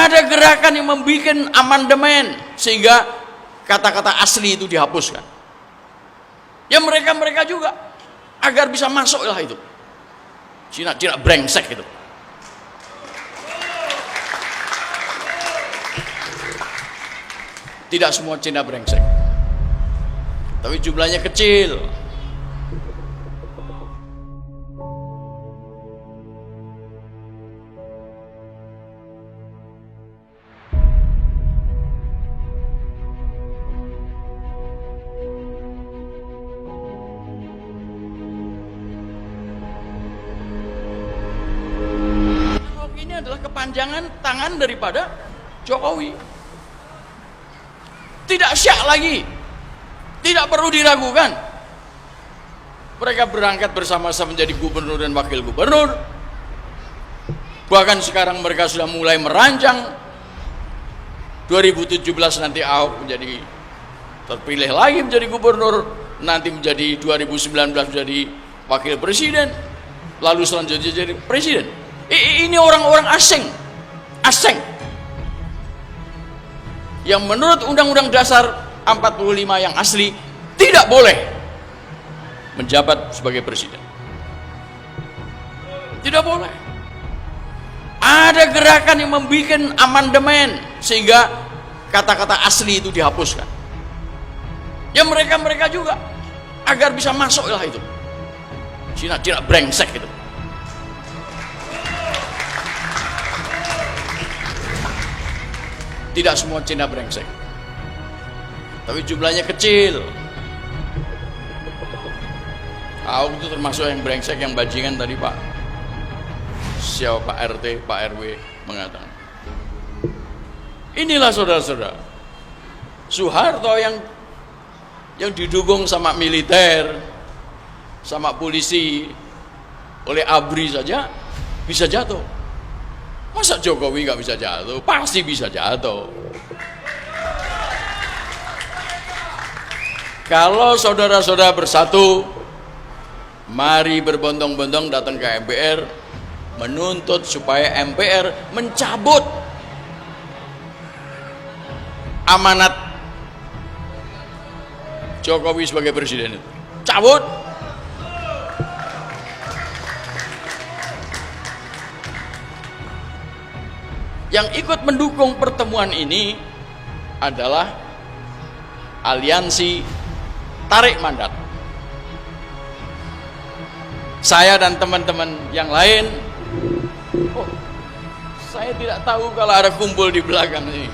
Ada gerakan yang membuat amandemen sehingga kata-kata asli itu dihapuskan. Ya mereka juga agar bisa masuk lah itu. Cina brengsek itu. Tidak semua Cina brengsek, tapi jumlahnya kecil. Ini adalah kepanjangan tangan daripada Jokowi. Tidak syak lagi, tidak perlu diragukan. Mereka berangkat bersama-sama menjadi gubernur dan wakil gubernur. Bahkan sekarang mereka sudah mulai merancang 2017 nanti Ahok menjadi terpilih lagi menjadi gubernur, nanti menjadi 2019 menjadi wakil presiden, lalu selanjutnya jadi presiden. Ini orang-orang asing yang menurut Undang-Undang Dasar 45 yang asli tidak boleh menjabat sebagai presiden. Tidak boleh. Ada gerakan yang membuat amandemen sehingga kata-kata asli itu dihapuskan. Ya mereka juga agar bisa masuk lah itu. Cina brengsek itu. Tidak semua Cina brengsek, tapi jumlahnya kecil. Ahok itu termasuk yang brengsek, yang bajingan tadi Pak RT, Pak RW mengatakan. Inilah saudara-saudara, Soeharto yang didukung sama militer, sama polisi, oleh ABRI saja bisa jatuh. Masa Jokowi nggak bisa jatuh? Pasti bisa jatuh. Kalau saudara-saudara bersatu, mari berbondong-bondong datang ke MPR, menuntut supaya MPR mencabut amanat Jokowi sebagai presiden itu. Cabut. Yang ikut mendukung pertemuan ini adalah aliansi tarik mandat. Saya dan teman-teman yang lain, saya tidak tahu kalau ada kumpul di belakang ini.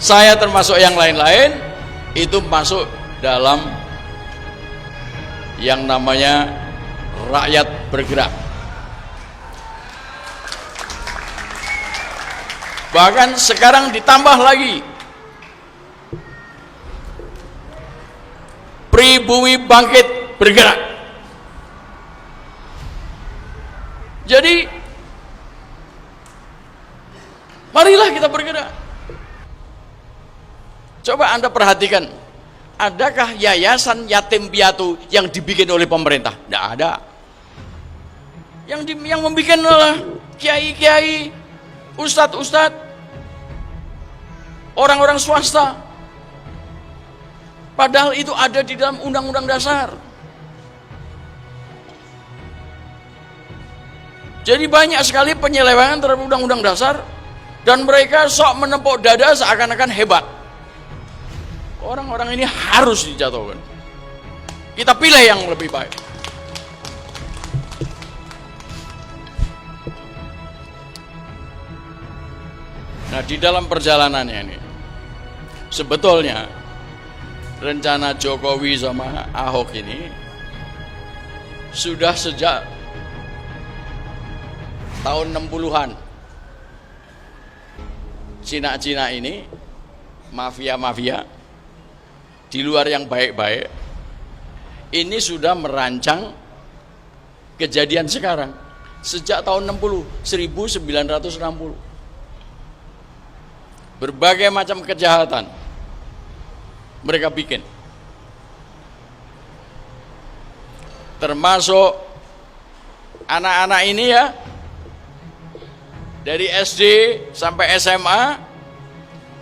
Saya termasuk yang lain-lain itu masuk dalam yang namanya rakyat bergerak. Bahkan sekarang ditambah lagi Pribumi Bangkit Bergerak. Jadi marilah kita bergerak. Coba Anda perhatikan, adakah yayasan yatim piatu yang dibikin oleh pemerintah? Tidak ada. Yang membikin adalah kiai-kiai, ustadz-ustadz, orang-orang swasta. Padahal itu ada di dalam Undang-Undang Dasar. Jadi banyak sekali penyelewengan terhadap Undang-Undang Dasar, dan mereka sok menepuk dada seakan-akan hebat. Orang-orang ini harus dijatuhkan. Kita pilih yang lebih baik. Nah, di dalam perjalanannya ini, sebetulnya rencana Jokowi sama Ahok ini sudah sejak tahun 60-an. Cina-Cina ini, mafia-mafia di luar yang baik-baik, ini sudah merancang kejadian sekarang sejak tahun 1960. Berbagai macam kejahatan mereka bikin, termasuk anak-anak ini ya dari SD sampai SMA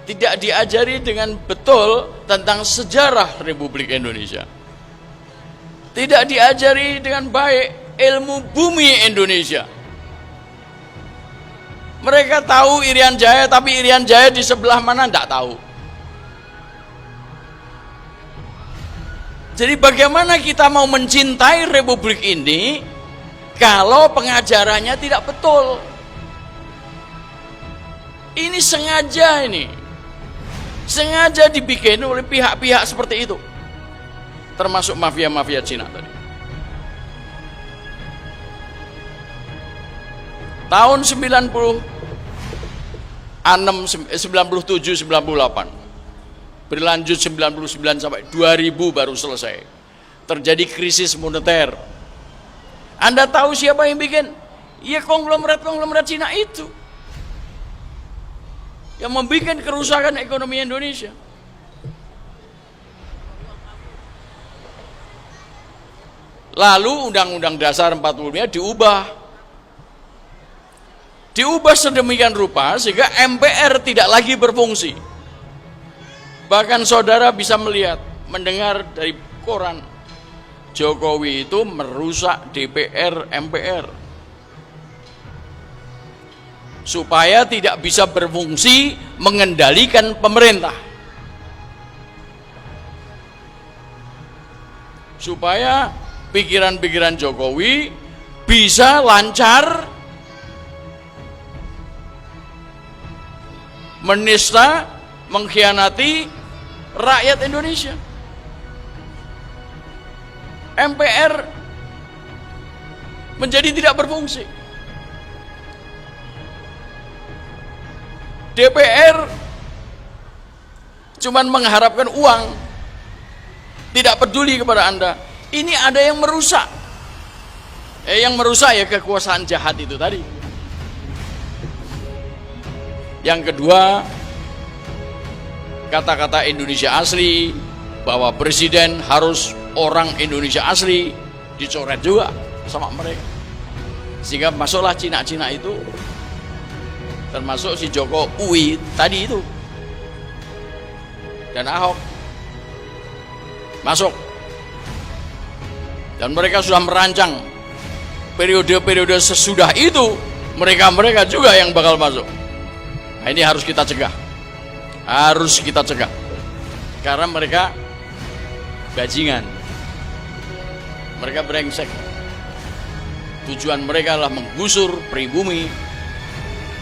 tidak diajari dengan betul tentang sejarah Republik Indonesia. Tidak diajari dengan baik ilmu bumi Indonesia. Mereka tahu Irian Jaya, tapi Irian Jaya di sebelah mana tidak tahu. Jadi bagaimana kita mau mencintai Republik ini kalau pengajarannya tidak betul? Ini sengaja dibikin oleh pihak-pihak seperti itu, termasuk mafia-mafia Cina tadi. Tahun 97, 98, berlanjut 99 sampai 2000 baru selesai. Terjadi krisis moneter. Anda tahu siapa yang bikin? Ya konglomerat Cina itu, yang membuat kerusakan ekonomi Indonesia. Lalu Undang-Undang Dasar 45 diubah sedemikian rupa sehingga MPR tidak lagi berfungsi. Bahkan saudara bisa melihat, mendengar dari koran, Jokowi itu merusak DPR, MPR supaya tidak bisa berfungsi mengendalikan pemerintah, supaya pikiran-pikiran Jokowi bisa lancar menista, mengkhianati rakyat Indonesia. MPR menjadi tidak berfungsi. DPR cuman mengharapkan uang, tidak peduli kepada Anda. Ini ada yang merusak. Yang merusak ya kekuasaan jahat itu tadi. Yang kedua, kata-kata Indonesia asli, bahwa presiden harus orang Indonesia asli, dicoret juga sama mereka. Sehingga masuklah Cina-Cina itu, termasuk si Jokowi tadi itu, dan Ahok masuk. Dan mereka sudah merancang periode-periode sesudah itu, mereka juga yang bakal masuk. Nah, ini harus kita cegah. Karena mereka bajingan. Mereka brengsek. Tujuan mereka adalah menggusur pribumi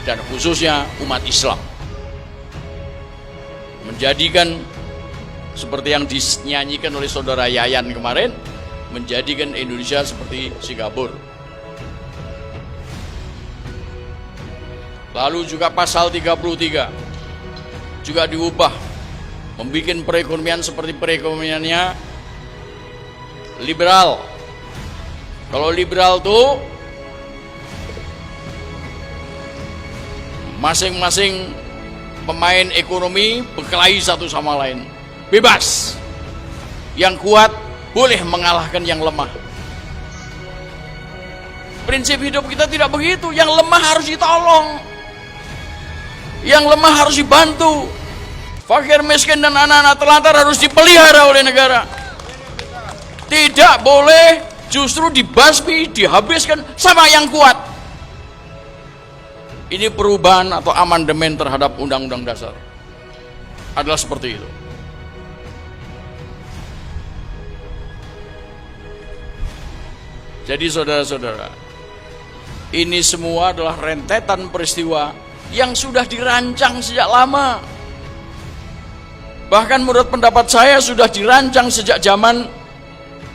dan khususnya umat Islam. Menjadikan seperti yang dinyanyikan oleh saudara Yayan kemarin, menjadikan Indonesia seperti Singapura. Lalu juga pasal 33 juga diubah, membuat perekonomian seperti perekonomiannya liberal. Kalau liberal tuh masing-masing pemain ekonomi berkelahi satu sama lain, bebas. Yang kuat boleh mengalahkan yang lemah. Prinsip hidup kita tidak begitu. Yang lemah harus ditolong, yang lemah harus dibantu. Fakir, miskin, dan anak-anak telantar harus dipelihara oleh negara. Tidak boleh justru dibasmi, dihabiskan sama yang kuat. Ini perubahan atau amandemen terhadap Undang-Undang Dasar adalah seperti itu. Jadi saudara-saudara, ini semua adalah rentetan peristiwa yang sudah dirancang sejak lama. Bahkan menurut pendapat saya sudah dirancang sejak zaman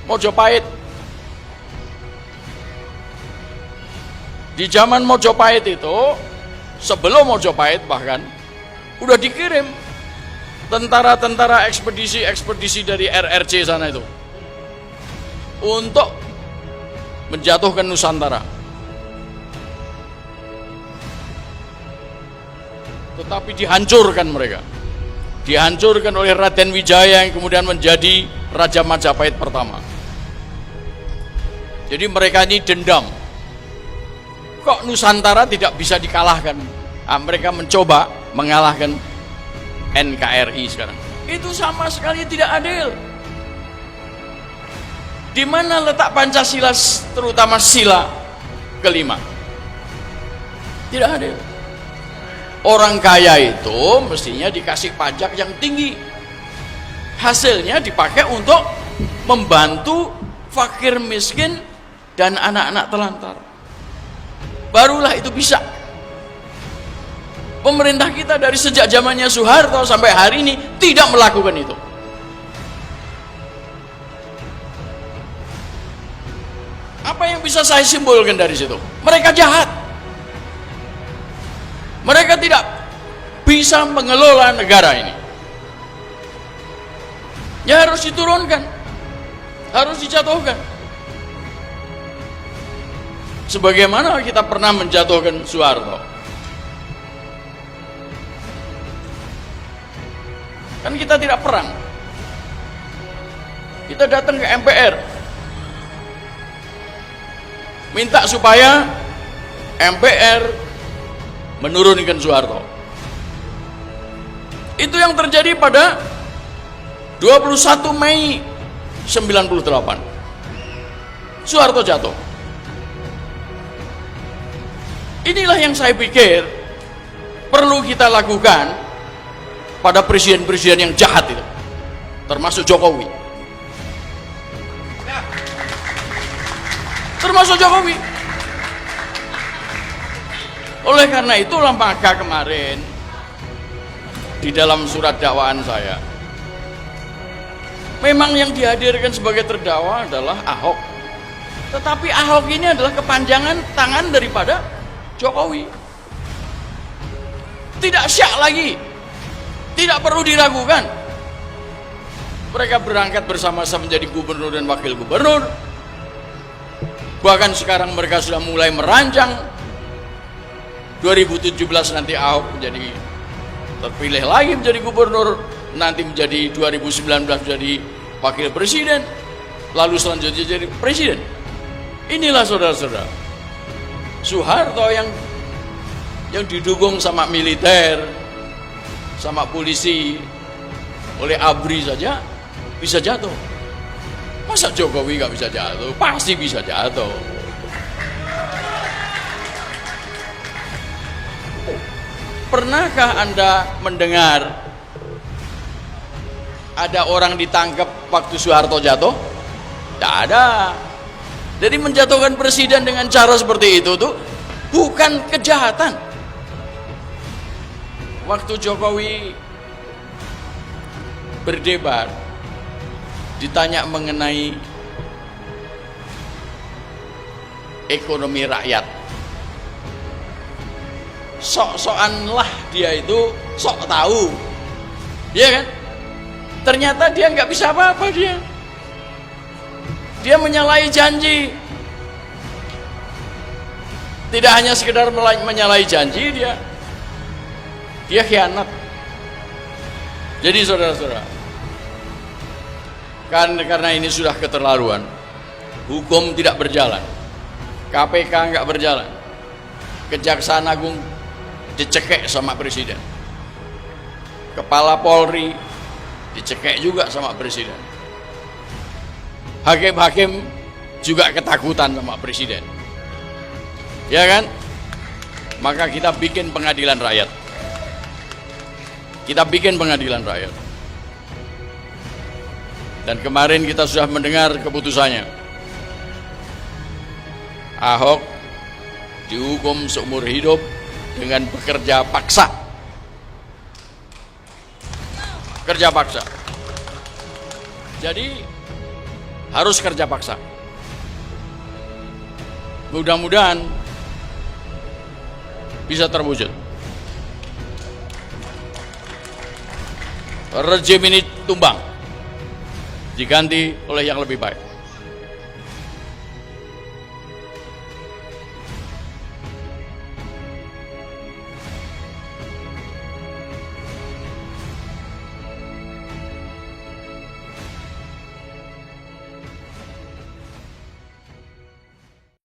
Mojopahit. Di zaman Mojopahit itu, sebelum Mojopahit bahkan, udah dikirim tentara-tentara ekspedisi dari RRC sana itu untuk menjatuhkan Nusantara. Tetapi dihancurkan mereka. Dihancurkan oleh Raden Wijaya yang kemudian menjadi Raja Majapahit pertama. Jadi mereka ini dendam Kok Nusantara tidak bisa dikalahkan? Mereka mencoba mengalahkan NKRI sekarang. Itu sama sekali tidak adil. Di mana letak Pancasila, terutama sila kelima? Tidak adil. Orang kaya itu mestinya dikasih pajak yang tinggi. Hasilnya dipakai untuk membantu fakir miskin dan anak-anak telantar. Barulah itu bisa. Pemerintah kita dari sejak zamannya Soeharto sampai hari ini tidak melakukan itu. Apa yang bisa saya simpulkan dari situ? Mereka jahat. Mereka tidak bisa mengelola negara ini. Ya harus diturunkan, harus dijatuhkan. Sebagaimana kita pernah menjatuhkan Soeharto. Kan kita tidak perang. Kita datang ke MPR, minta supaya MPR menurunkan Soeharto. Itu yang terjadi pada 21 Mei 98. Soeharto jatuh. Inilah yang saya pikir perlu kita lakukan pada presiden-presiden yang jahat itu, termasuk Jokowi. Termasuk Jokowi. Oleh karena itulah maka kemarin di dalam surat dakwaan saya, memang yang dihadirkan sebagai terdakwa adalah Ahok. Tetapi Ahok ini adalah kepanjangan tangan daripada Jokowi. Tidak syak lagi, tidak perlu diragukan. Mereka berangkat bersama-sama menjadi gubernur dan wakil gubernur. Bahkan sekarang mereka sudah mulai merancang 2017 nanti Ahok menjadi terpilih lagi menjadi gubernur, nanti menjadi 2019 menjadi wakil presiden, lalu selanjutnya jadi presiden. Inilah saudara-saudara, Soeharto yang didukung sama militer, sama polisi, oleh ABRI saja bisa jatuh. Masa Jokowi gak bisa jatuh? Pasti bisa jatuh. Pernahkah Anda mendengar ada orang ditangkap waktu Soeharto jatuh? Tidak ada. Jadi menjatuhkan presiden dengan cara seperti itu tuh bukan kejahatan. Waktu Jokowi berdebat, ditanya mengenai ekonomi rakyat, sok-sokan lah dia itu sok tahu, ya kan? Ternyata dia nggak bisa apa-apa, dia menyalahi janji. Tidak hanya sekedar menyalahi janji, dia khianat. Jadi saudara-saudara, karena ini sudah keterlaluan, hukum tidak berjalan, KPK nggak berjalan, Kejaksaan Agung dicekek sama presiden, Kepala Polri dicekek juga sama presiden, hakim-hakim juga ketakutan sama presiden, ya kan? Maka kita bikin pengadilan rakyat. Kita bikin pengadilan rakyat. Dan kemarin kita sudah mendengar keputusannya. Ahok dihukum seumur hidup dengan bekerja paksa. Kerja paksa. Jadi harus kerja paksa. Mudah-mudahan bisa terwujud. Rejim ini tumbang, diganti oleh yang lebih baik.